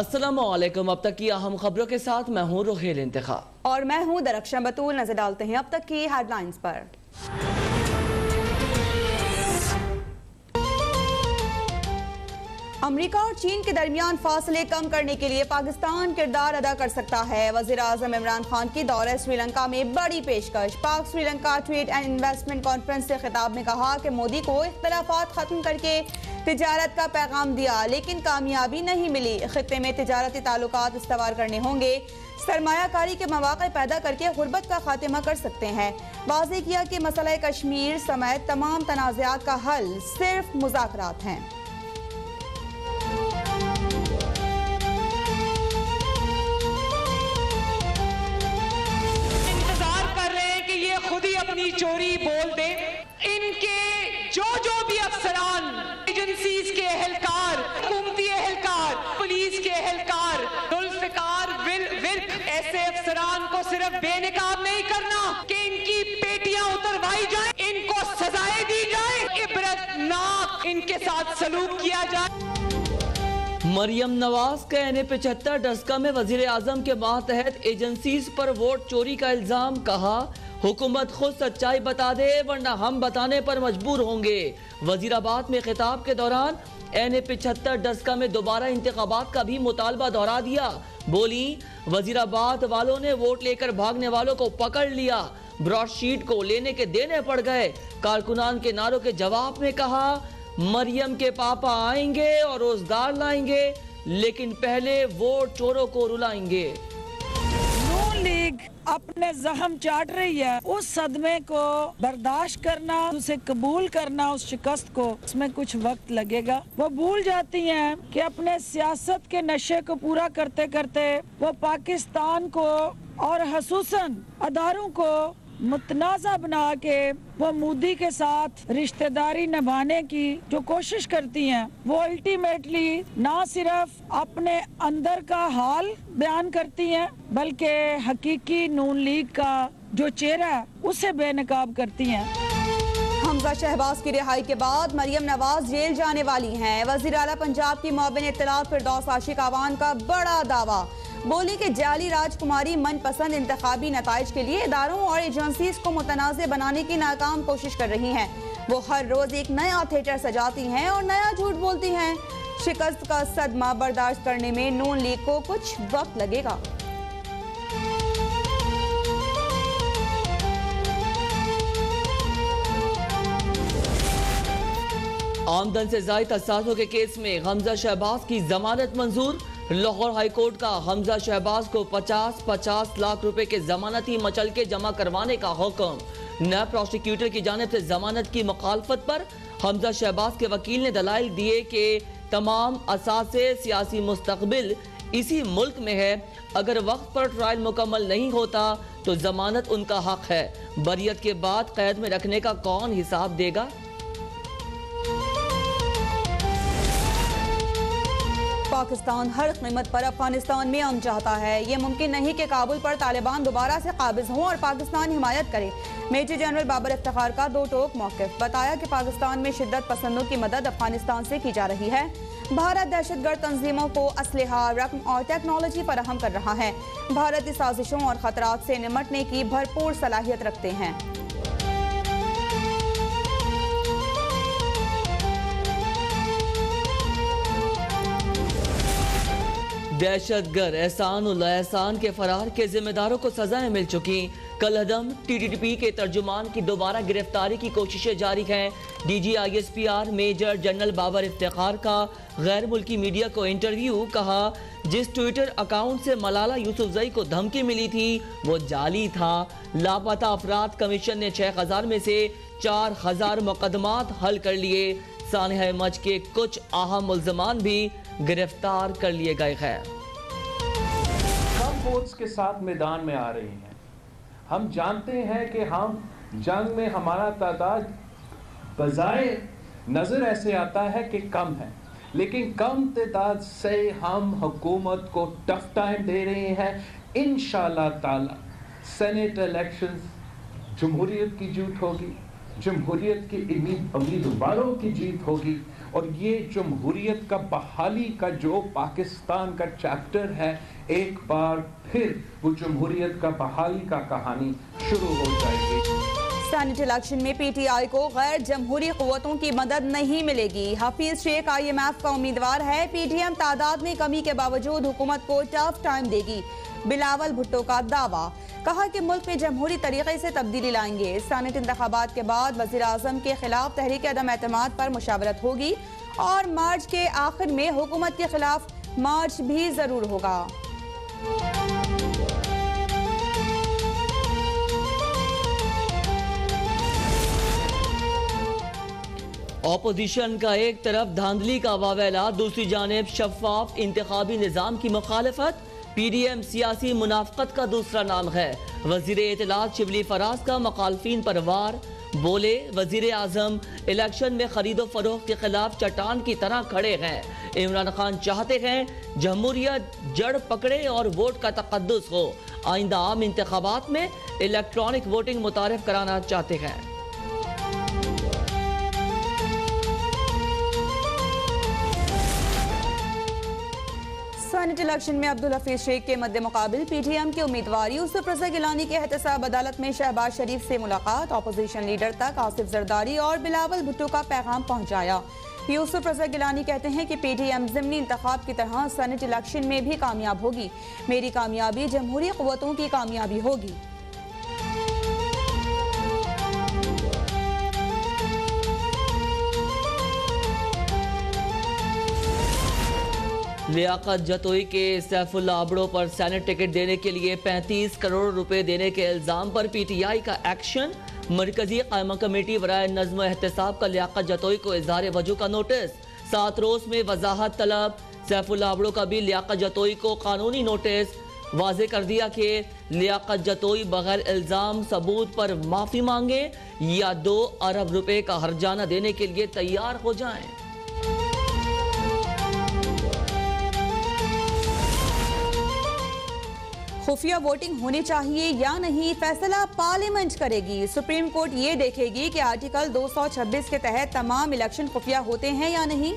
अस्सलामुअलैकुम। अब तक की अहम खबरों के साथ मैं हूँ रुहेल इंतखा और मैं हूँ दरख्शा बतूल। नजर डालते हैं अब तक की हेडलाइंस पर। अमेरिका और चीन के दरमियान फासले कम करने के लिए पाकिस्तान किरदार अदा कर सकता है। वज़ीर आज़म इमरान खान की दौरे श्रीलंका में बड़ी पेशकश। पाक Sri Lanka trade and investment conference से खिताब में कहा कि मोदी को इख्तलाफात खत्म करके तिजारत का पैगाम दिया, लेकिन कामयाबी नहीं मिली। खित्ते में तिजारती ताल्लुकात इस्तवार करने होंगे, सरमायाकारी के मौके पैदा करके गुर्बत का खात्मा कर सकते हैं। वाज़ेह किया कि मसला कश्मीर समेत तमाम तनाज़ात का हल सिर्फ मुज़ाकरात हैं। अपनी चोरी बोल दे। इनके जो भी अफसरान, एजेंसीज के एहलकार, हुकूमती एहलकार, पुलिस के एहलकार, जुल्फ़िकार विर्क ऐसे अफसरान को सिर्फ बेनकाब नहीं करना कि इनकी पेटियां उतरवाई जाए, इनको सजाएं दी जाए, इबरतनाक इनके साथ सलूक किया जाए। मरियम नवाज का NA-75 डस्का में वजीर आजम के मातहत एजेंसीज पर वोट चोरी का इल्जाम। कहा, हुकूमत खुद सच्चाई बता दे वरना हम बताने पर मजबूर होंगे। वजीराबाद में खिताब के दौरान NA-75 डस्का में दोबारा इंतखाबात का भी मुतालबा दोहरा दिया। बोली, वजीराबाद वालों ने वोट लेकर भागने वालों को पकड़ लिया, ब्रॉडशीट को लेने के देने पड़ गए। कारकुनान के नारों के जवाब में कहा, मरियम के पापा आएंगे और रोजगार लाएंगे, लेकिन पहले वोट चोरों को रुलाएंगे। नून लीग अपने जख्म चाट रही है, उस सदमे को बर्दाश्त करना, उसे कबूल करना, उस शिकस्त को, उसमें कुछ वक्त लगेगा। वो भूल जाती हैं कि अपने सियासत के नशे को पूरा करते करते वो पाकिस्तान को और खसूसन अदारों को मुतनाज़ा बना के वो मोदी के साथ रिश्तेदारी निभाने की जो कोशिश करती हैं, वो अल्टीमेटली ना सिर्फ अपने अंदर का हाल बयान करती हैं, बल्कि हकीकी नून लीग का जो चेहरा है उसे बेनकाब करती हैं। हमजा शहबाज की रिहाई के बाद मरियम नवाज जेल जाने वाली हैं। वज़ीर आला पंजाब की मुअव्विन इत्तलात फिरदौस आशिक आवान का बड़ा दावा। बोली कि जाली राजकुमारी मनपसंद इंतखाबी नताइज के लिए इदारों और एजेंसीज को मुतनाज़ बनाने की नाकाम कोशिश कर रही हैं। वो हर रोज एक नया थिएटर सजाती हैं और नया झूठ बोलती हैं। शिकस्त का सदमा बर्दाश्त करने में नून लीग को कुछ वक्त लगेगा। आमदन से ज़ायद असासों के केस में हमजा शहबाज की जमानत मंजूर। लाहौर हाई कोर्ट का हमजा शहबाज को 50-50 लाख रुपए के जमानती मचलके जमा करवाने का हुक्म। नैब प्रोसिक्यूटर की जानिब से जमानत की मुखालफत पर हमजा शहबाज के वकील ने दलाइल दिए कि तमाम असासे सियासी मुस्तकबिल इसी मुल्क में है, अगर वक्त पर ट्रायल मुकम्मल नहीं होता तो जमानत उनका हक है। बरियत के बाद कैद में रखने का कौन हिसाब देगा? पाकिस्तान हर कीमत पर अफगानिस्तान में अमन चाहता है। ये मुमकिन नहीं कि काबुल पर तालिबान दोबारा से काबिज हों और पाकिस्तान हिमायत करे। मेजर जनरल बाबर इफ्तिखार का दो टोक मौक़िफ़। बताया कि पाकिस्तान में शिद्दत पसंदों की मदद अफगानिस्तान से की जा रही है। भारत दहशतगर्द तंजीमों को असलहा, रकम और टेक्नोलॉजी फराहम कर रहा है। भारत इस साजिशों और खतरात से निमटने की भरपूर सलाहियत रखते हैं। दहशतगर्द एहसान उल एहसान के फरार के जिम्मेदारों को सजाएं मिल चुकी। कलहदम TTP के तर्जुमान की दोबारा गिरफ्तारी की कोशिशें जारी हैं। DG ISPR major general Babar Iftikhar का गैर मुल्की मीडिया को इंटरव्यू। कहा, जिस ट्विटर अकाउंट से मलाला यूसुफजई को धमकी मिली थी वो जाली था। लापता अफराद कमीशन ने 6000 में से 4000 मुकदमात हल कर लिए। सानिया मज के कुछ अहम मुल्ज़मान भी गिरफ्तार कर लिए गए हैं। कम फोर्स के साथ मैदान में आ रही हैं। हम जानते हैं कि हम जंग में हमारा तादाद बजाय नजर ऐसे आता है कि कम है, लेकिन कम तादाद से हम हुकूमत को टफ टाइम दे रहे हैं। इंशाअल्लाह ताला सेनेट इलेक्शंस जमहूरियत की जीत होगी, जमहूरियत की उम्मीदवारों की जीत होगी। और ये जमहूरियत का बहाली का जो पाकिस्तान का चैप्टर है, एक बार फिर वो जमहूरियत का बहाली का कहानी शुरू हो जाएगी। सेनेट इलेक्शन में पीटीआई को गैर जमहूरी क़ुव्वतों की मदद नहीं मिलेगी। हफीज शेख IMF का उम्मीदवार है। PTM तादाद में कमी के बावजूद हुकूमत को टफ टाइम देगी। बिलावल भुट्टो का दावा, कहा कि मुल्क में जमहूरी तरीके से तब्दीली लाएंगे। सेनेट इंतखाबात के बाद वज़ीर आज़म के खिलाफ तहरीक अदम एतमाद पर मुशावरत होगी और मार्च के आखिर में हुकूमत के खिलाफ मार्च भी जरूर होगा। ऑपोजिशन का एक तरफ धांधली का वावेला, दूसरी जानिब शफाफ इंतखाबी निज़ाम की मुखालफत। PDM सियासी मुनाफकत का दूसरा नाम है। वज़ीर इत्तलात शिबली फराज का मुखालफिन पर वार, बोले वज़ीर आज़म इलेक्शन में खरीदो फरोख्त के खिलाफ चट्टान की तरह खड़े हैं। इमरान खान चाहते हैं जमहूरियत जड़ पकड़े और वोट का तकद्दुस हो। आइंदा आम इंतखाबात में इलेक्ट्रॉनिक वोटिंग मुतारिफ कराना चाहते हैं। सेनेट इलेक्शन में अब्दुल हफीज शेख के मद्दे मुकाबिल PTM के उम्मीदवार यूसुफ रज़ा गिलानी के एहतसाब अदालत में शहबाज शरीफ से मुलाकात। अपोजिशन लीडर तक आसिफ जरदारी और बिलावल भुट्टो का पैगाम पहुंचाया। यूसुफ रज़ा गिलानी कहते हैं कि PTM ज़िमनी इंतखाब की तरह सेनेट इलेक्शन में भी कामयाब होगी। मेरी कामयाबी जमहूरी क़ुव्वतों की कामयाबी होगी। लियाकत जतोई के सैफुल्ला आबड़ो पर सेनेट टिकट देने के लिए 35 करोड़ रुपए देने के इल्जाम पर PTI का एक्शन। मरकजी कायमा कमेटी बराए नज़्म एहतसाब का लियाकत जतोई को इज़हार वजू का नोटिस। 7 रोज में वजाहत तलब। सैफुल्ला आबड़ो का भी लियाकत जतोई को कानूनी नोटिस। वाजे कर दिया कि लियाकत जतोई बगैर इल्जाम सबूत पर माफी मांगे या 2 अरब रुपए का हर्जाना देने के लिए तैयार हो जाएं। खुफिया वोटिंग होनी चाहिए या नहीं, फैसला पार्लियामेंट करेगी। सुप्रीम कोर्ट ये देखेगी कि आर्टिकल 226 के तहत तमाम इलेक्शन खुफिया होते हैं या नहीं।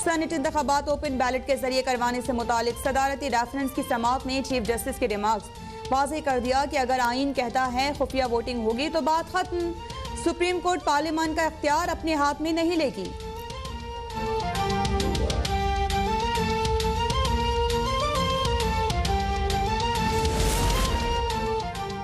सेनेट इंतखाबात ओपन बैलेट के जरिए करवाने से मुतालिक सदारती रेफरेंस की समाअत ने चीफ जस्टिस के रिमार्क्स वाज़ेह कर दिया कि अगर आइन कहता है खुफिया वोटिंग होगी तो बात खत्म। सुप्रीम कोर्ट पार्लियामेंट का इख्तियार अपने हाथ में नहीं लेगी।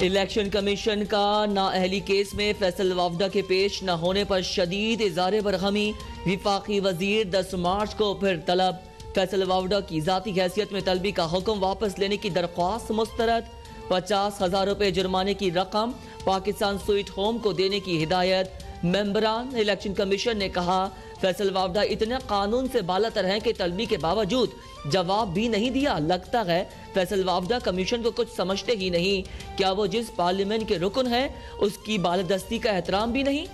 इलेक्शन कमीशन का नाअहली केस में फैसल वावडा के पेश न होने पर शदीद इज़हार बरहमी। विफाकी वजीर 10 मार्च को फिर तलब। फैसल वावडा की ज़ाती हैसियत में तलबी का हुक्म वापस लेने की दरख्वास्त मुस्तरद। 50,000 रुपए जुर्माने की रकम पाकिस्तान स्वीट होम को देने की हिदायत। मेंबरान इलेक्शन कमीशन ने कहा फैसल वावडा इतने कानून से बालातर हैं कि तलबी के बावजूद जवाब भी नहीं दिया। लगता है फैसल वावडा कमीशन को कुछ समझते ही नहीं। क्या वो जिस पार्लियामेंट के रुकन हैं उसकी बालदस्ती का एहतराम भी नहीं?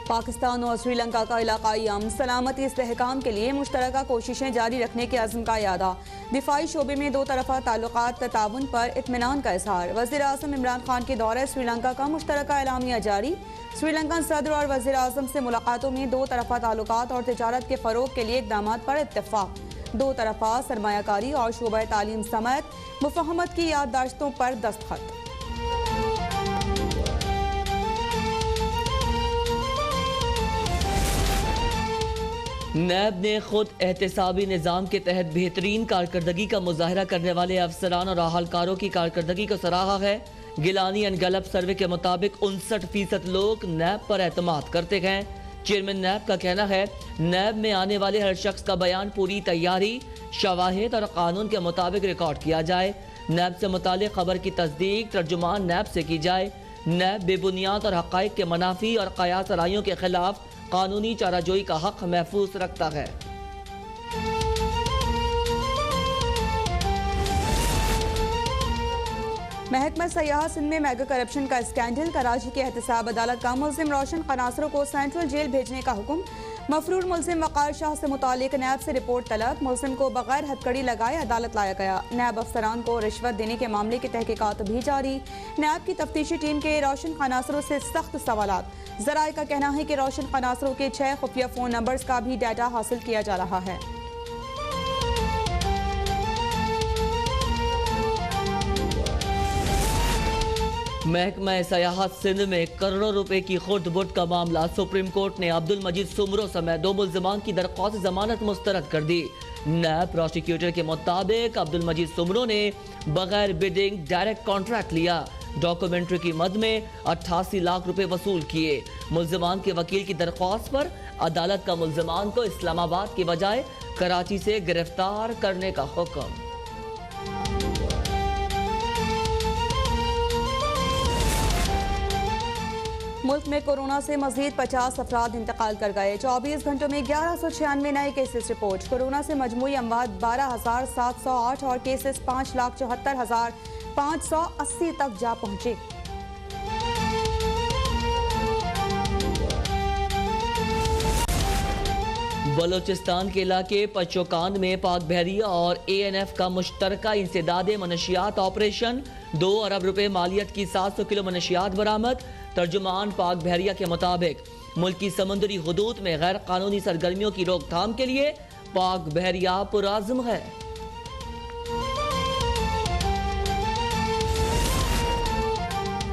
पाकिस्तान और श्रीलंका का इलाकाई अमन सलामती इस्तेहकाम के लिए मुश्तरका कोशिशें जारी रखने के अज़्म का यादा। दिफाई शोबे में 2 तरफ़ा ताल्लुकात ताउन पर इत्मीनान का इज़हार। वज़ीर आज़म इमरान खान के दौरे श्रीलंका का मुश्तरका एलामिया जारी। श्रीलंकन सदर और वज़ीर आज़म से मुलाकातों में 2 तरफ़ा ताल्लुकात और तिजारत के फ़रोग के लिए इक़दामात पर इत्तेफ़ाक़। 2 तरफ़ा सरमायाकारी और शोबा तालीम समेत मुफ़ाहमत की याददाश्तों पर दस्तखत। नैब ने खुद एहतसाबी निज़ाम के तहत बेहतरीन कारकर्दगी का मुजाहरा करने वाले अफसरान और अहलकारों की कारकर्दगी को सराहा है। गिलानी एंड गैलप सर्वे के मुताबिक 59% लोग नैब पर एतमाद करते हैं। चेयरमैन नैब का कहना है नैब में आने वाले हर शख्स का बयान पूरी तैयारी, शवाहिद और कानून के मुताबिक रिकॉर्ड किया जाए। नैब से मुतालिक खबर की तस्दीक तर्जुमान नैब से की जाए। नैब बेबुनियाद और हक़ाइक़ के मनाफी और क़यास राइयों के खिलाफ कानूनी चाराजोई का हक महफूज रखता है। महकमा सयाह सिंध में मेगा करप्शन का स्कैंडल। कराची के एहतसाब अदालत का मुल्ज़िम रोशन खनासरों को सेंट्रल जेल भेजने का हुक्म। मफरूर मुल्जिम वकार शाह से मुतालिक नैब से रिपोर्ट तलब। मुल्जिम को बगैर हथकड़ी लगाए अदालत लाया गया। नैब अफसरान को रिश्वत देने के मामले की तहकीकात भी जारी। नैब की तफ्तीशी टीम के रोशन खनासरों से सख्त सवालात। जराए का कहना है कि रोशन खनासरों के 6 खुफिया फोन नंबर्स का भी डाटा हासिल किया जा रहा है। महकमा सयाहत सिंध में करोड़ों रुपए की खुर्द बुर्द का मामला। सुप्रीम कोर्ट ने अब्दुल मजीद सुमरो समेत 2 मुल्जिमान की दरख्वास्त जमानत मुस्तरद कर दी। नैब प्रोसिक्यूटर के मुताबिक अब्दुल मजीद सुमरो ने बगैर बिडिंग डायरेक्ट कॉन्ट्रैक्ट लिया। डॉक्यूमेंट्री की मद में 88 लाख रुपए वसूल किए। मुल्जिमान के वकील की दरख्वास्त पर अदालत का मुल्जिमान को इस्लामाबाद की बजाय कराची से गिरफ्तार करने का हुक्म। मुल्क में कोरोना से मजीद 50 अफराद इंतकाल कर गए। 24 घंटों में 1196 नए केसेस रिपोर्ट। कोरोना से मजमूई अमवात 12,708 और केसेस 5,74,580 तक जा पहुंचे। बलोचिस्तान के इलाके पचोकान में पाक बहरिया और ANF का मुश्तरका इंसदाद मनशियात ऑपरेशन। 2 अरब रुपए मालियत की 700 किलो मनशियात बरामद। तर्जुमान पाक बहरिया के मुताबिक मुल्क की समुद्री हुदूद में गैर कानूनी सरगर्मियों की रोकथाम के लिए पाक बहरिया पुराज़्म है।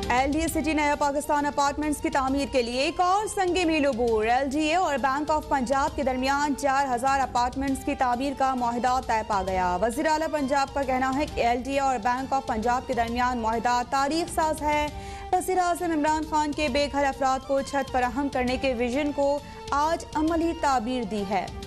LDA सिटी नया पाकिस्तान अपार्टमेंट्स की तामीर के लिए एक और संगे मील अबूर। LDA और बैंक ऑफ पंजाब के दरमियान 4000 अपार्टमेंट्स की तामीर का मुआहिदा तय पा गया। वज़ीर आला पंजाब का कहना है कि LDA और बैंक ऑफ पंजाब के दरमियान मुआहिदा तारीख साज है। वज़ीर आज़म इमरान खान के बेघर अफराद को छत फराहम करने के विजन को आज अमली ताबीर दी है।